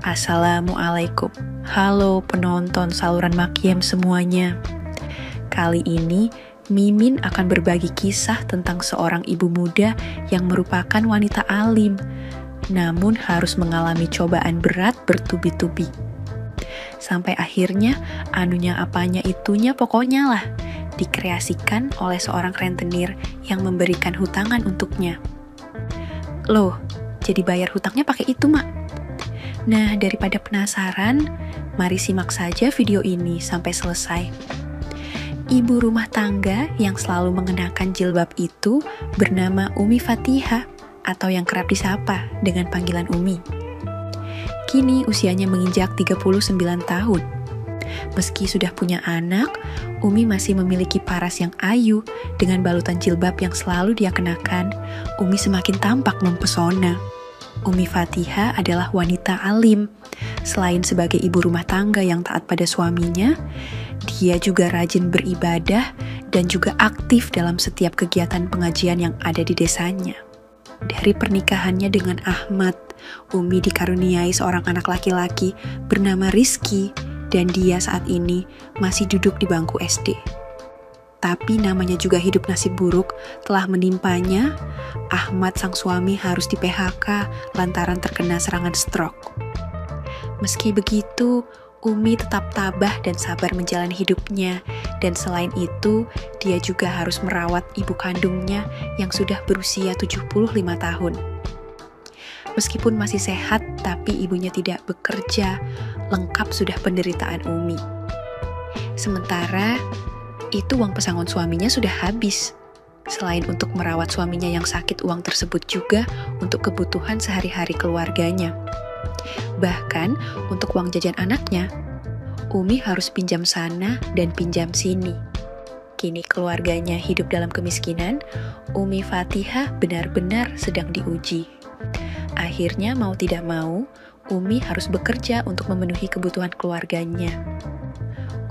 Assalamualaikum. Halo penonton saluran Makiem semuanya. Kali ini Mimin akan berbagi kisah tentang seorang ibu muda yang merupakan wanita alim, namun harus mengalami cobaan berat bertubi-tubi. Sampai akhirnya anunya apanya itunya pokoknya lah dikreasikan oleh seorang rentenir yang memberikan hutangan untuknya. Loh, jadi bayar hutangnya pakai itu, Mak? Nah, daripada penasaran, mari simak saja video ini sampai selesai. Ibu rumah tangga yang selalu mengenakan jilbab itu bernama Umi Fatihah atau yang kerap disapa dengan panggilan Umi. Kini usianya menginjak 39 tahun. Meski sudah punya anak, Umi masih memiliki paras yang ayu dengan balutan jilbab yang selalu dia kenakan. Umi semakin tampak mempesona. Umi Fatihah adalah wanita alim. Selain sebagai ibu rumah tangga yang taat pada suaminya, dia juga rajin beribadah dan juga aktif dalam setiap kegiatan pengajian yang ada di desanya. Dari pernikahannya dengan Ahmad, Umi dikaruniai seorang anak laki-laki bernama Rizky, dan dia saat ini masih duduk di bangku SD. Tapi namanya juga hidup nasib buruk telah menimpanya. Ahmad sang suami harus di-PHK lantaran terkena serangan stroke. Meski begitu, Umi tetap tabah dan sabar menjalani hidupnya. Dan selain itu, dia juga harus merawat ibu kandungnya yang sudah berusia 75 tahun. Meskipun masih sehat, tapi ibunya tidak bekerja. Lengkap sudah penderitaan Umi. Sementara itu uang pesangon suaminya sudah habis. Selain untuk merawat suaminya yang sakit, uang tersebut juga untuk kebutuhan sehari-hari keluarganya. Bahkan untuk uang jajan anaknya, Umi harus pinjam sana dan pinjam sini. Kini keluarganya hidup dalam kemiskinan, Umi Fatihah benar-benar sedang diuji. Akhirnya mau tidak mau, Umi harus bekerja untuk memenuhi kebutuhan keluarganya.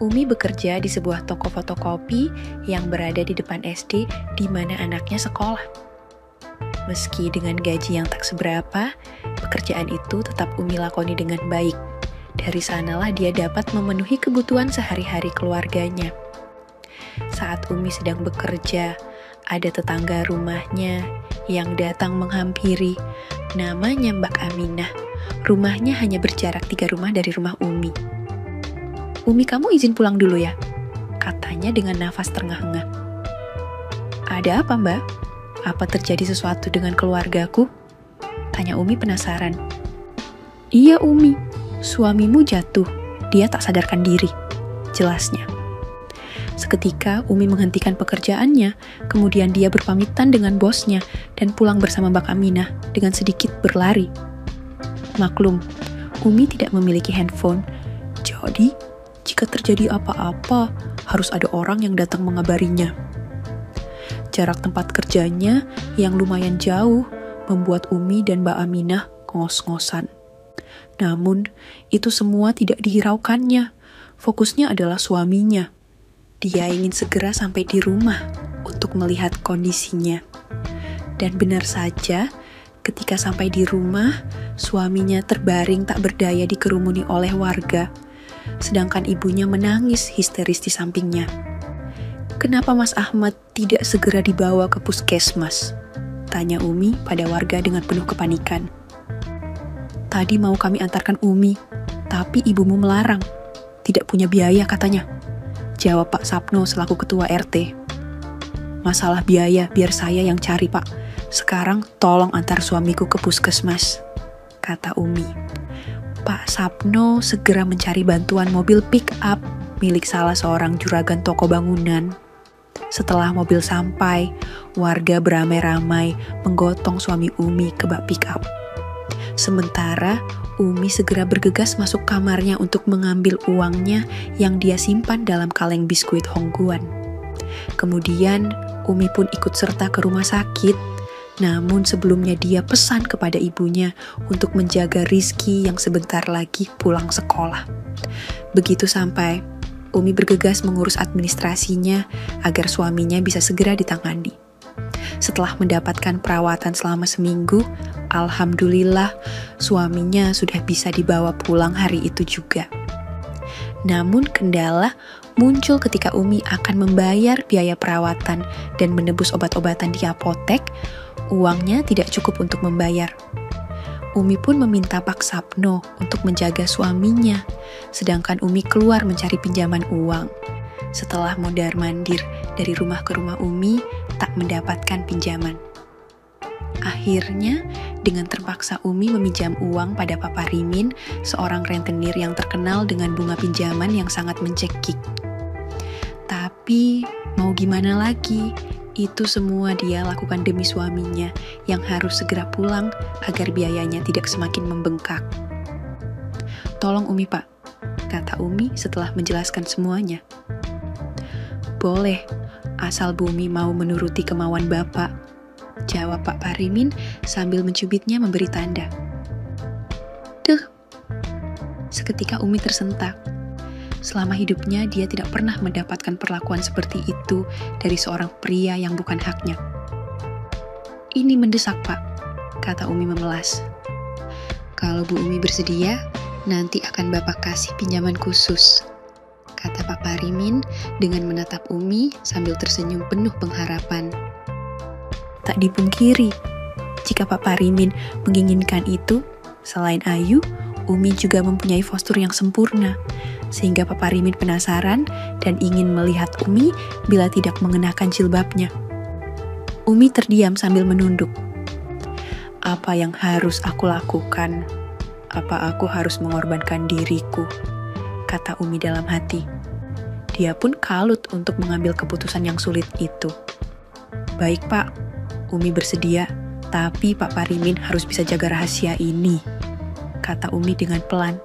Umi bekerja di sebuah toko fotokopi yang berada di depan SD di mana anaknya sekolah. Meski dengan gaji yang tak seberapa, pekerjaan itu tetap Umi lakoni dengan baik. Dari sanalah dia dapat memenuhi kebutuhan sehari-hari keluarganya. Saat Umi sedang bekerja, ada tetangga rumahnya yang datang menghampiri. Namanya Mbak Aminah. Rumahnya hanya berjarak 3 rumah dari rumah Umi. "Umi, kamu izin pulang dulu ya?" katanya dengan nafas terengah-engah. "Ada apa, Mbak? Apa terjadi sesuatu dengan keluargaku?" tanya Umi penasaran. "Iya, Umi. Suamimu jatuh. Dia tak sadarkan diri," jelasnya. Seketika Umi menghentikan pekerjaannya, kemudian dia berpamitan dengan bosnya dan pulang bersama Mbak Aminah dengan sedikit berlari. Maklum, Umi tidak memiliki handphone, jadi jika terjadi apa-apa, harus ada orang yang datang mengabarinya. Jarak tempat kerjanya yang lumayan jauh membuat Umi dan Mbak Aminah ngos-ngosan. Namun, itu semua tidak dihiraukannya. Fokusnya adalah suaminya. Dia ingin segera sampai di rumah untuk melihat kondisinya. Dan benar saja, ketika sampai di rumah, suaminya terbaring tak berdaya dikerumuni oleh warga. Sedangkan ibunya menangis histeris di sampingnya. "Kenapa Mas Ahmad tidak segera dibawa ke puskesmas?" tanya Umi pada warga dengan penuh kepanikan. "Tadi mau kami antarkan Umi, tapi ibumu melarang. Tidak punya biaya katanya," jawab Pak Sapno selaku ketua RT. "Masalah biaya biar saya yang cari, Pak. Sekarang tolong antar suamiku ke puskesmas," kata Umi. Pak Sapno segera mencari bantuan mobil pick-up milik salah seorang juragan toko bangunan. Setelah mobil sampai, warga beramai-ramai menggotong suami Umi ke bak pick-up. Sementara, Umi segera bergegas masuk kamarnya untuk mengambil uangnya yang dia simpan dalam kaleng biskuit Hongguan. Kemudian, Umi pun ikut serta ke rumah sakit. Namun sebelumnya dia pesan kepada ibunya untuk menjaga Rizky yang sebentar lagi pulang sekolah. Begitu sampai, Umi bergegas mengurus administrasinya agar suaminya bisa segera ditangani. Setelah mendapatkan perawatan selama seminggu, Alhamdulillah, suaminya sudah bisa dibawa pulang hari itu juga. Namun kendala muncul ketika Umi akan membayar biaya perawatan dan menebus obat-obatan di apotek. Uangnya tidak cukup untuk membayar. Umi pun meminta Pak Sapno untuk menjaga suaminya, sedangkan Umi keluar mencari pinjaman uang. Setelah mondar-mandir dari rumah ke rumah Umi, tak mendapatkan pinjaman. Akhirnya, dengan terpaksa Umi meminjam uang pada Papa Rimin, seorang rentenir yang terkenal dengan bunga pinjaman yang sangat mencekik. Tapi, mau gimana lagi? Itu semua dia lakukan demi suaminya yang harus segera pulang agar biayanya tidak semakin membengkak. "Tolong Umi, Pak," kata Umi setelah menjelaskan semuanya. "Boleh, asal Bu Umi mau menuruti kemauan Bapak," jawab Pak Parimin sambil mencubitnya memberi tanda. "Duh!" Seketika Umi tersentak. Selama hidupnya dia tidak pernah mendapatkan perlakuan seperti itu dari seorang pria yang bukan haknya. "Ini mendesak, Pak," kata Umi memelas. "Kalau Bu Umi bersedia, nanti akan Bapak kasih pinjaman khusus," kata Pak Parimin dengan menatap Umi sambil tersenyum penuh pengharapan. Tak dipungkiri, jika Pak Parimin menginginkan itu, selain ayu, Umi juga mempunyai postur yang sempurna, sehingga Pak Parimin penasaran dan ingin melihat Umi bila tidak mengenakan jilbabnya. Umi terdiam sambil menunduk. "Apa yang harus aku lakukan? Apa aku harus mengorbankan diriku?" kata Umi dalam hati. Dia pun kalut untuk mengambil keputusan yang sulit itu. "Baik, Pak, Umi bersedia, tapi Pak Parimin harus bisa jaga rahasia ini," kata Umi dengan pelan.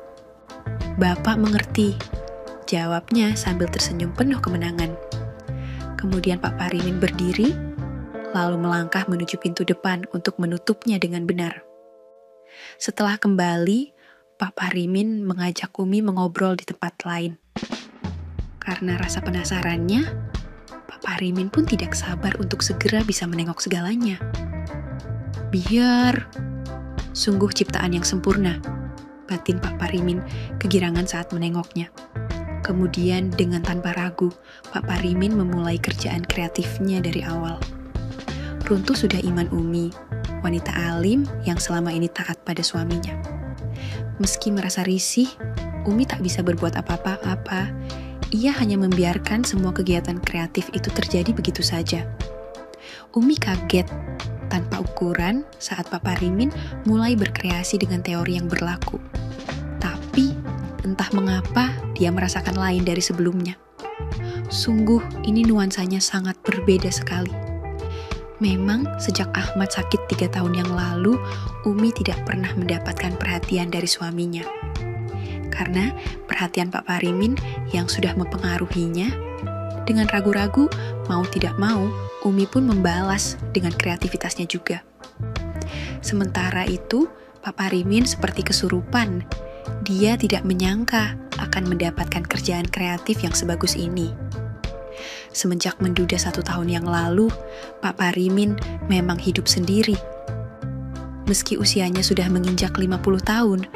"Bapak mengerti," jawabnya sambil tersenyum penuh kemenangan. Kemudian Pak Parimin berdiri, lalu melangkah menuju pintu depan untuk menutupnya dengan benar. Setelah kembali, Pak Parimin mengajak Umi mengobrol di tempat lain. Karena rasa penasarannya, Pak Parimin pun tidak sabar untuk segera bisa menengok segalanya. "Biar, sungguh ciptaan yang sempurna," batin Pak Parimin kegirangan saat menengoknya. Kemudian dengan tanpa ragu, Pak Parimin memulai kerjaan kreatifnya dari awal. Runtuh sudah iman Umi, wanita alim yang selama ini taat pada suaminya. Meski merasa risih, Umi tak bisa berbuat apa-apa. Ia hanya membiarkan semua kegiatan kreatif itu terjadi begitu saja. Umi kaget tanpa ukuran saat Pak Parimin mulai berkreasi dengan teori yang berlaku. Tapi, entah mengapa dia merasakan lain dari sebelumnya. Sungguh, ini nuansanya sangat berbeda sekali. Memang, sejak Ahmad sakit 3 tahun yang lalu, Umi tidak pernah mendapatkan perhatian dari suaminya. Karena perhatian Pak Parimin yang sudah mempengaruhinya, dengan ragu-ragu, mau tidak mau, Umi pun membalas dengan kreativitasnya juga. Sementara itu, Pak Parimin seperti kesurupan. Dia tidak menyangka akan mendapatkan kerjaan kreatif yang sebagus ini. Semenjak menduda 1 tahun yang lalu, Pak Parimin memang hidup sendiri. Meski usianya sudah menginjak 50 tahun,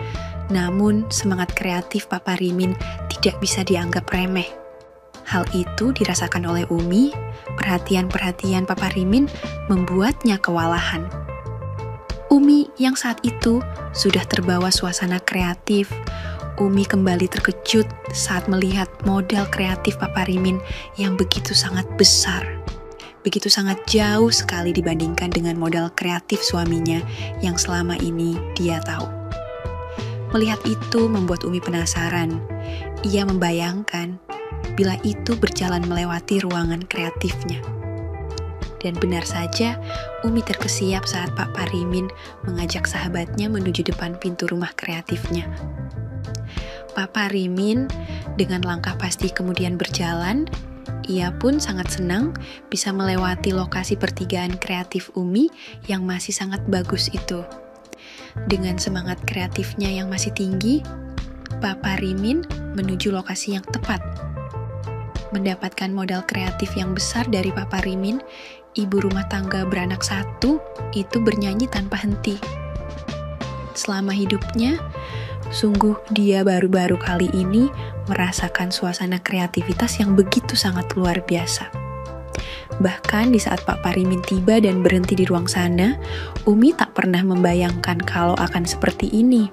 namun semangat kreatif Pak Parimin tidak bisa dianggap remeh. Hal itu dirasakan oleh Umi. Perhatian-perhatian Pak Parimin membuatnya kewalahan. Umi yang saat itu sudah terbawa suasana kreatif. Umi kembali terkejut saat melihat modal kreatif Pak Parimin yang begitu sangat besar. Begitu sangat jauh sekali dibandingkan dengan modal kreatif suaminya yang selama ini dia tahu. Melihat itu membuat Umi penasaran. Ia membayangkan bila itu berjalan melewati ruangan kreatifnya. Dan benar saja, Umi terkesiap saat Pak Parimin mengajak sahabatnya menuju depan pintu rumah kreatifnya. Pak Parimin dengan langkah pasti kemudian berjalan. Ia pun sangat senang bisa melewati lokasi pertigaan kreatif Umi yang masih sangat bagus itu. Dengan semangat kreatifnya yang masih tinggi, Pak Parimin menuju lokasi yang tepat. Mendapatkan modal kreatif yang besar dari Pak Parimin, ibu rumah tangga beranak 1 itu bernyanyi tanpa henti. Selama hidupnya, sungguh dia baru-baru kali ini merasakan suasana kreativitas yang begitu sangat luar biasa. Bahkan di saat Pak Parimin tiba dan berhenti di ruang sana, Umi tak pernah membayangkan kalau akan seperti ini.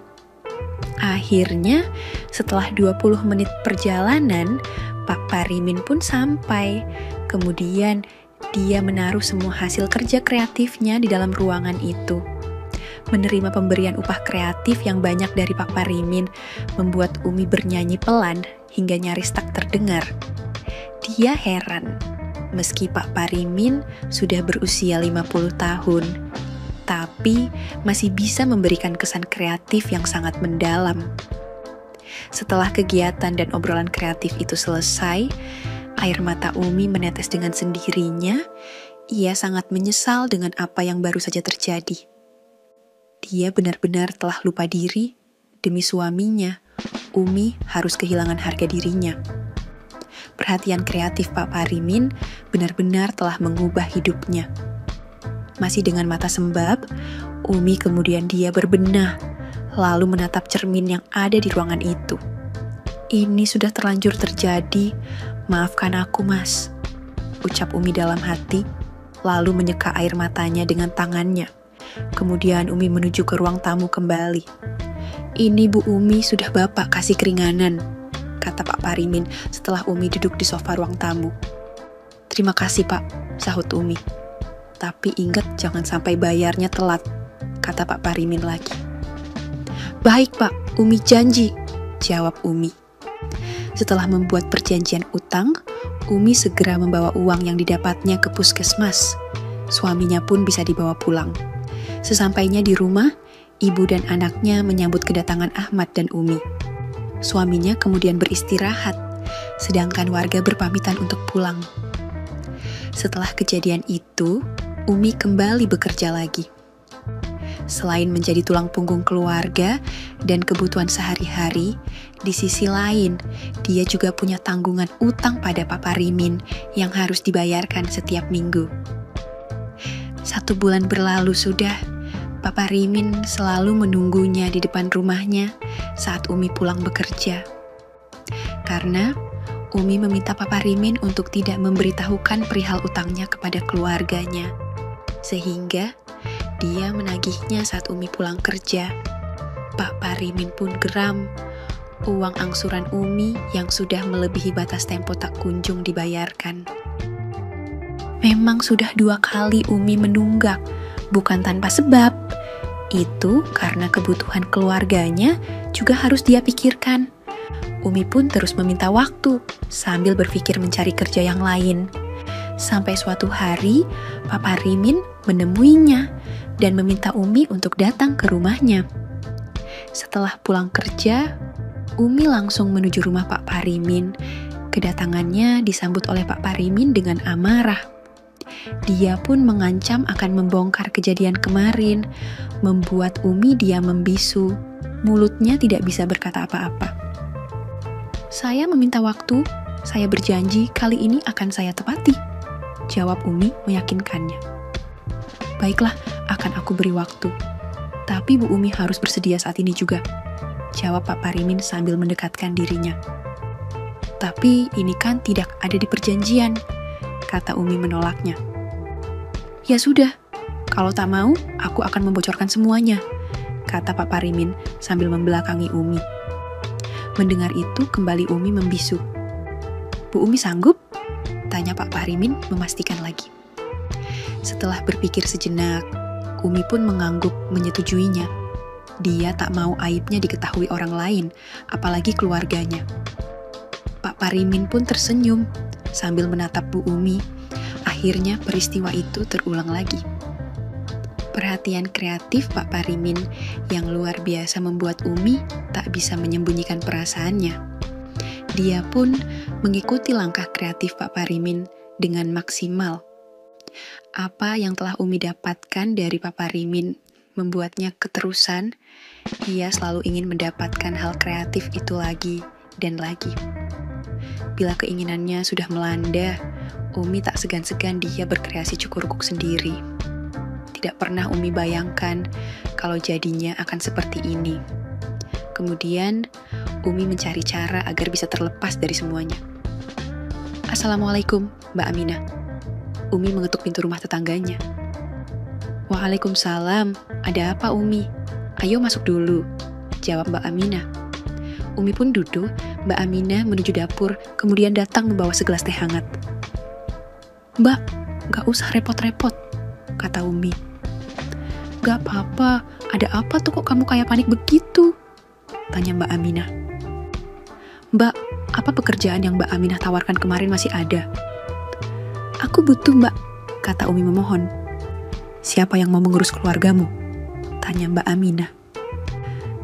Akhirnya, setelah 20 menit perjalanan, Pak Parimin pun sampai. Kemudian, dia menaruh semua hasil kerja kreatifnya di dalam ruangan itu. Menerima pemberian upah kreatif yang banyak dari Pak Parimin membuat Umi bernyanyi pelan hingga nyaris tak terdengar. Dia heran, meski Pak Parimin sudah berusia 50 tahun, tapi masih bisa memberikan kesan kreatif yang sangat mendalam. Setelah kegiatan dan obrolan kreatif itu selesai, air mata Umi menetes dengan sendirinya. Ia sangat menyesal dengan apa yang baru saja terjadi. Dia benar-benar telah lupa diri demi suaminya. Umi harus kehilangan harga dirinya. Perhatian kreatif Pak Parimin benar-benar telah mengubah hidupnya. Masih dengan mata sembab, Umi kemudian dia berbenah, lalu menatap cermin yang ada di ruangan itu. Ini sudah terlanjur terjadi, maafkan aku mas, ucap Umi dalam hati, lalu menyeka air matanya dengan tangannya. Kemudian Umi menuju ke ruang tamu kembali. Ini Bu Umi sudah Bapak kasih keringanan, kata Pak Parimin setelah Umi duduk di sofa ruang tamu. Terima kasih Pak, sahut Umi. Tapi ingat jangan sampai bayarnya telat, kata Pak Parimin lagi. Baik Pak, Umi janji, jawab Umi. Setelah membuat perjanjian utang, Umi segera membawa uang yang didapatnya ke puskesmas. Suaminya pun bisa dibawa pulang. Sesampainya di rumah, ibu dan anaknya menyambut kedatangan Ahmad dan Umi. Suaminya kemudian beristirahat, sedangkan warga berpamitan untuk pulang. Setelah kejadian itu, Umi kembali bekerja lagi. Selain menjadi tulang punggung keluarga dan kebutuhan sehari-hari, di sisi lain, dia juga punya tanggungan utang pada Pak Parimin yang harus dibayarkan setiap minggu. 1 bulan berlalu sudah, Pak Parimin selalu menunggunya di depan rumahnya saat Umi pulang bekerja. Karena Umi meminta Pak Parimin untuk tidak memberitahukan perihal utangnya kepada keluarganya. Sehingga dia menagihnya saat Umi pulang kerja. Pak Parimin pun geram. Uang angsuran Umi yang sudah melebihi batas tempo tak kunjung dibayarkan. Memang sudah 2 kali Umi menunggak, bukan tanpa sebab. Itu karena kebutuhan keluarganya juga harus dia pikirkan. Umi pun terus meminta waktu sambil berpikir mencari kerja yang lain. Sampai suatu hari, Pak Parimin menemuinya dan meminta Umi untuk datang ke rumahnya. Setelah pulang kerja, Umi langsung menuju rumah Pak Parimin. Kedatangannya disambut oleh Pak Parimin dengan amarah. Dia pun mengancam akan membongkar kejadian kemarin, membuat Umi diam membisu. Mulutnya tidak bisa berkata apa-apa. Saya meminta waktu, saya berjanji kali ini akan saya tepati, jawab Umi meyakinkannya. Baiklah, akan aku beri waktu. Tapi Bu Umi harus bersedia saat ini juga, jawab Pak Parimin sambil mendekatkan dirinya. Tapi ini kan tidak ada di perjanjian, kata Umi menolaknya. Ya sudah, kalau tak mau, aku akan membocorkan semuanya, kata Pak Parimin sambil membelakangi Umi. Mendengar itu, kembali Umi membisu. Bu Umi sanggup? Tanya Pak Parimin memastikan lagi. Setelah berpikir sejenak, Umi pun mengangguk menyetujuinya. Dia tak mau aibnya diketahui orang lain, apalagi keluarganya. Pak Parimin pun tersenyum sambil menatap Bu Umi. Akhirnya peristiwa itu terulang lagi. Perhatian kreatif Pak Parimin yang luar biasa membuat Umi tak bisa menyembunyikan perasaannya. Dia pun mengikuti langkah kreatif Pak Parimin dengan maksimal. Apa yang telah Umi dapatkan dari Pak Parimin membuatnya keterusan. Ia selalu ingin mendapatkan hal kreatif itu lagi dan lagi. Bila keinginannya sudah melanda, Umi tak segan-segan dia berkreasi cukurukuk sendiri. Tidak pernah Umi bayangkan kalau jadinya akan seperti ini. Kemudian, Umi mencari cara agar bisa terlepas dari semuanya. Assalamualaikum, Mbak Aminah. Umi mengetuk pintu rumah tetangganya. Waalaikumsalam, ada apa Umi? Ayo masuk dulu, jawab Mbak Aminah. Umi pun duduk, Mbak Aminah menuju dapur, kemudian datang membawa segelas teh hangat. Mbak, gak usah repot-repot, kata Umi. Gak apa-apa, ada apa tuh kok kamu kayak panik begitu? Tanya Mbak Aminah. Mbak, apa pekerjaan yang Mbak Aminah tawarkan kemarin masih ada? Aku butuh Mbak, kata Umi memohon. Siapa yang mau mengurus keluargamu? Tanya Mbak Aminah.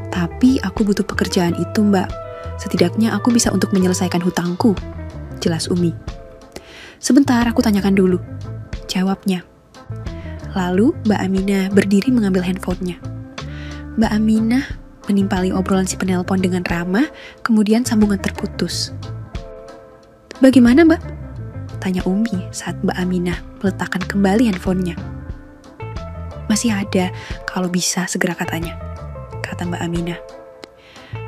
Tapi aku butuh pekerjaan itu Mbak. Setidaknya aku bisa untuk menyelesaikan hutangku, jelas Umi. Sebentar aku tanyakan dulu, jawabnya. Lalu Mbak Aminah berdiri mengambil handphonenya. Mbak Aminah menimpali obrolan si penelpon dengan ramah, kemudian sambungan terputus. Bagaimana Mbak? Tanya Umi saat Mbak Aminah meletakkan kembali handphonenya. Masih ada, kalau bisa segera katanya, kata Mbak Aminah.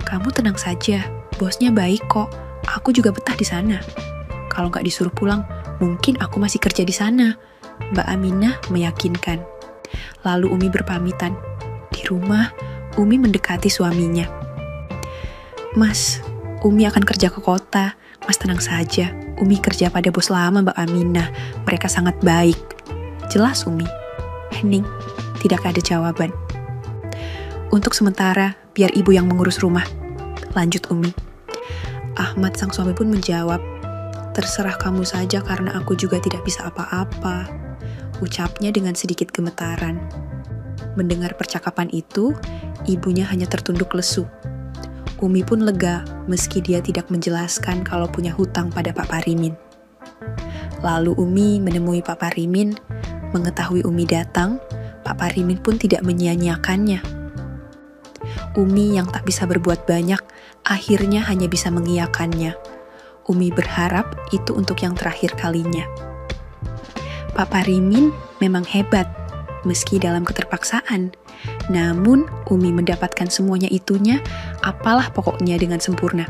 Kamu tenang saja, bosnya baik kok, aku juga betah di sana. Kalau nggak disuruh pulang, mungkin aku masih kerja di sana, Mbak Aminah meyakinkan. Lalu Umi berpamitan. Di rumah, Umi mendekati suaminya. Mas, Umi akan kerja ke kota. Mas tenang saja, Umi kerja pada bos lama Mbak Aminah. Mereka sangat baik. Jelas Umi. Hening, tidak ada jawaban. Untuk sementara, biar ibu yang mengurus rumah, lanjut Umi. Ahmad sang suami pun menjawab, terserah kamu saja karena aku juga tidak bisa apa-apa, ucapnya dengan sedikit gemetaran. Mendengar percakapan itu, ibunya hanya tertunduk lesu. Umi pun lega meski dia tidak menjelaskan kalau punya hutang pada Pak Parimin. Lalu Umi menemui Pak Parimin. Mengetahui Umi datang, Pak Parimin pun tidak menyia-nyiakannya. Umi yang tak bisa berbuat banyak, akhirnya hanya bisa mengiyakannya. Umi berharap itu untuk yang terakhir kalinya. Pak Parimin memang hebat, meski dalam keterpaksaan. Namun, Umi mendapatkan semuanya itunya, apalah pokoknya dengan sempurna.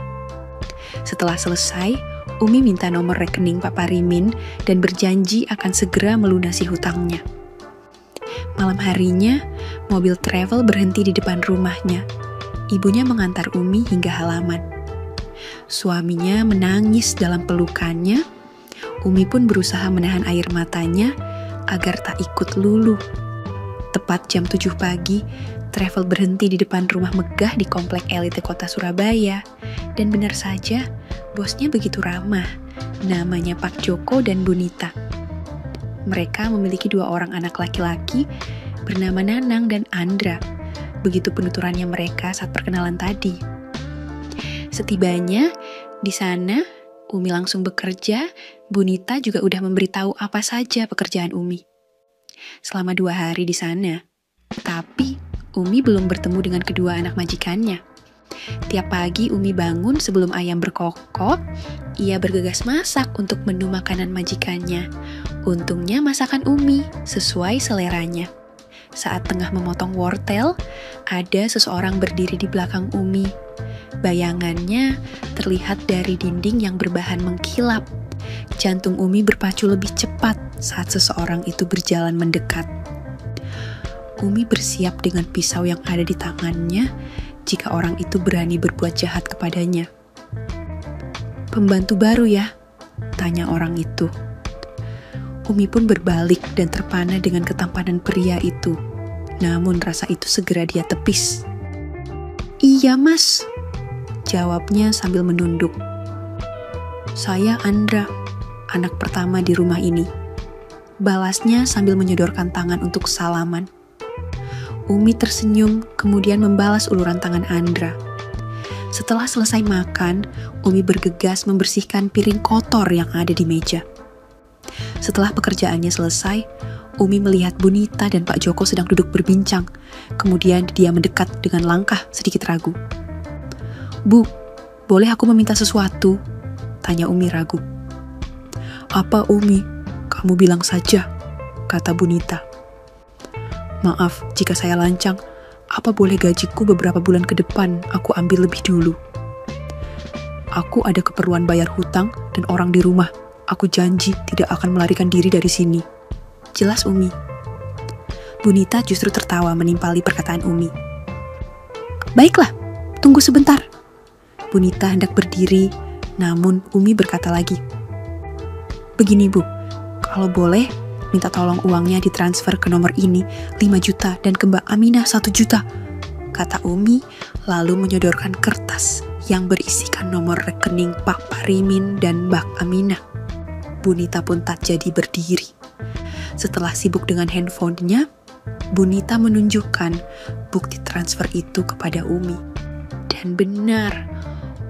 Setelah selesai, Umi minta nomor rekening Pak Parimin dan berjanji akan segera melunasi hutangnya. Malam harinya, mobil travel berhenti di depan rumahnya. Ibunya mengantar Umi hingga halaman. Suaminya menangis dalam pelukannya. Umi pun berusaha menahan air matanya agar tak ikut luluh. Tepat jam 7 pagi, travel berhenti di depan rumah megah di komplek elite kota Surabaya. Dan benar saja, bosnya begitu ramah. Namanya Pak Joko dan Bunita. Mereka memiliki 2 orang anak laki-laki bernama Nanang dan Andra. Begitu penuturannya mereka saat perkenalan tadi. Setibanya di sana, Umi langsung bekerja. Bunita juga udah memberitahu apa saja pekerjaan Umi. Selama 2 hari di sana, tapi Umi belum bertemu dengan kedua anak majikannya. Tiap pagi Umi bangun sebelum ayam berkokok, ia bergegas masak untuk menu makanan majikannya. Untungnya masakan Umi sesuai seleranya. Saat tengah memotong wortel, ada seseorang berdiri di belakang Umi. Bayangannya terlihat dari dinding yang berbahan mengkilap. Jantung Umi berpacu lebih cepat saat seseorang itu berjalan mendekat. Umi bersiap dengan pisau yang ada di tangannya jika orang itu berani berbuat jahat kepadanya. "Pembantu baru ya?" tanya orang itu. Umi pun berbalik dan terpana dengan ketampanan pria itu. Namun rasa itu segera dia tepis. "Iya mas," jawabnya sambil menunduk. "Saya Andra, anak pertama di rumah ini," balasnya sambil menyodorkan tangan untuk salaman. Umi tersenyum, kemudian membalas uluran tangan Andra. Setelah selesai makan, Umi bergegas membersihkan piring kotor yang ada di meja. Setelah pekerjaannya selesai, Umi melihat Bunita dan Pak Joko sedang duduk berbincang. Kemudian dia mendekat dengan langkah sedikit ragu. "Bu, boleh aku meminta sesuatu?" tanya Umi ragu. "Apa Umi? Kamu bilang saja," kata Bunita. "Maaf jika saya lancang, Apa boleh gajiku beberapa bulan ke depan aku ambil lebih dulu? Aku ada keperluan bayar hutang dan orang di rumah. Aku janji tidak akan melarikan diri dari sini. Jelas, Umi. Bunita justru tertawa menimpali perkataan Umi. Baiklah, tunggu sebentar. Bunita hendak berdiri, namun Umi berkata lagi. Begini, Bu, kalau boleh, minta tolong uangnya ditransfer ke nomor ini 5 juta dan ke Mbak Aminah 1 juta, kata Umi, lalu menyodorkan kertas yang berisikan nomor rekening Pak Parimin dan Mbak Aminah. Bunita pun tak jadi berdiri. Setelah sibuk dengan handphonenya, Bunita menunjukkan bukti transfer itu kepada Umi. Dan benar,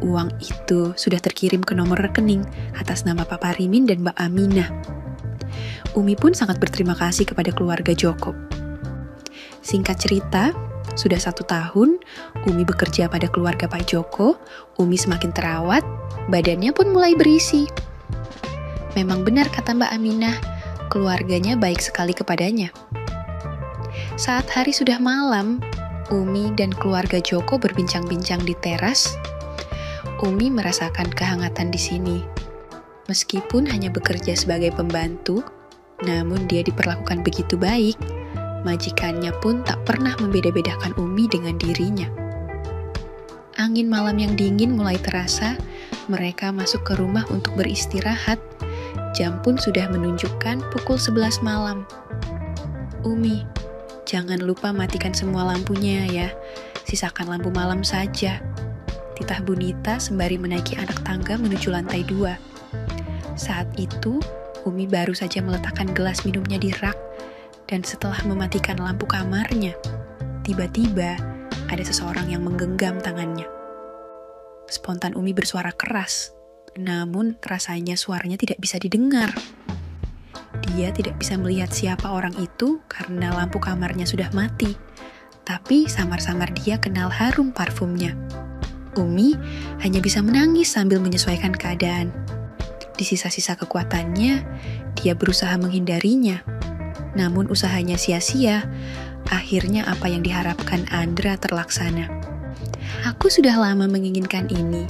uang itu sudah terkirim ke nomor rekening atas nama Pak Parimin dan Mbak Aminah. Umi pun sangat berterima kasih kepada keluarga Joko. Singkat cerita, sudah 1 tahun Umi bekerja pada keluarga Pak Joko. Umi semakin terawat, badannya pun mulai berisi. Memang benar kata Mbak Aminah, keluarganya baik sekali kepadanya. Saat hari sudah malam, Umi dan keluarga Joko berbincang-bincang di teras. Umi merasakan kehangatan di sini. Meskipun hanya bekerja sebagai pembantu, namun dia diperlakukan begitu baik. Majikannya pun tak pernah membeda-bedakan Umi dengan dirinya. Angin malam yang dingin mulai terasa. Mereka masuk ke rumah untuk beristirahat. Jam pun sudah menunjukkan pukul 11 malam. Umi, jangan lupa matikan semua lampunya ya. Sisakan lampu malam saja. Titah Bunita sembari menaiki anak tangga menuju lantai 2. Saat itu, Umi baru saja meletakkan gelas minumnya di rak, dan setelah mematikan lampu kamarnya, tiba-tiba ada seseorang yang menggenggam tangannya. Spontan Umi bersuara keras, namun rasanya suaranya tidak bisa didengar. Dia tidak bisa melihat siapa orang itu karena lampu kamarnya sudah mati, tapi samar-samar dia kenal harum parfumnya. Umi hanya bisa menangis sambil menyesuaikan keadaan. Di sisa-sisa kekuatannya, dia berusaha menghindarinya. Namun usahanya sia-sia, akhirnya apa yang diharapkan Andra terlaksana. Aku sudah lama menginginkan ini.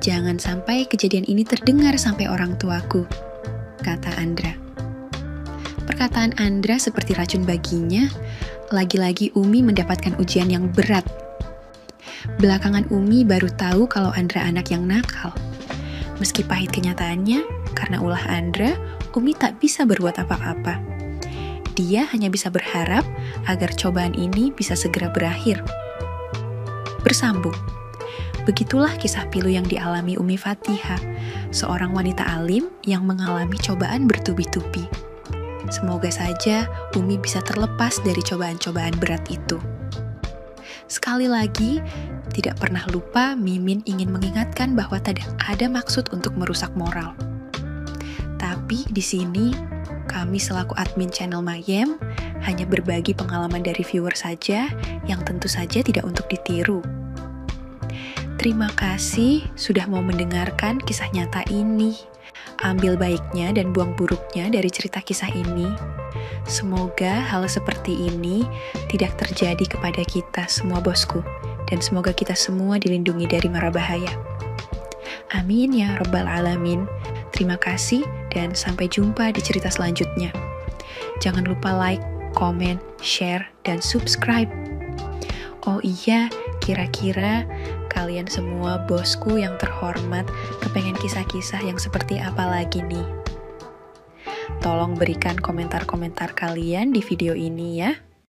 Jangan sampai kejadian ini terdengar sampai orang tuaku, kata Andra. Perkataan Andra seperti racun baginya. Lagi-lagi Umi mendapatkan ujian yang berat. Belakangan Umi baru tahu kalau Andra anak yang nakal. Meski pahit kenyataannya, karena ulah Andra, Umi tak bisa berbuat apa-apa. Dia hanya bisa berharap agar cobaan ini bisa segera berakhir. Bersambung. Begitulah kisah pilu yang dialami Umi Fatihah, seorang wanita alim yang mengalami cobaan bertubi-tubi. Semoga saja Umi bisa terlepas dari cobaan-cobaan berat itu. Sekali lagi, tidak pernah lupa Mimin ingin mengingatkan bahwa tidak ada maksud untuk merusak moral. Tapi di sini, kami selaku admin channel Mayem hanya berbagi pengalaman dari viewer saja yang tentu saja tidak untuk ditiru. Terima kasih sudah mau mendengarkan kisah nyata ini. Ambil baiknya dan buang buruknya dari cerita kisah ini. Semoga hal seperti ini tidak terjadi kepada kita semua bosku, dan semoga kita semua dilindungi dari mara bahaya. Amin ya Rabbal Alamin. Terima kasih dan sampai jumpa di cerita selanjutnya. Jangan lupa like, komen, share, dan subscribe. Oh iya, kira-kira kalian semua bosku yang terhormat kepengen kisah-kisah yang seperti apa lagi nih? Tolong berikan komentar-komentar kalian di video ini ya.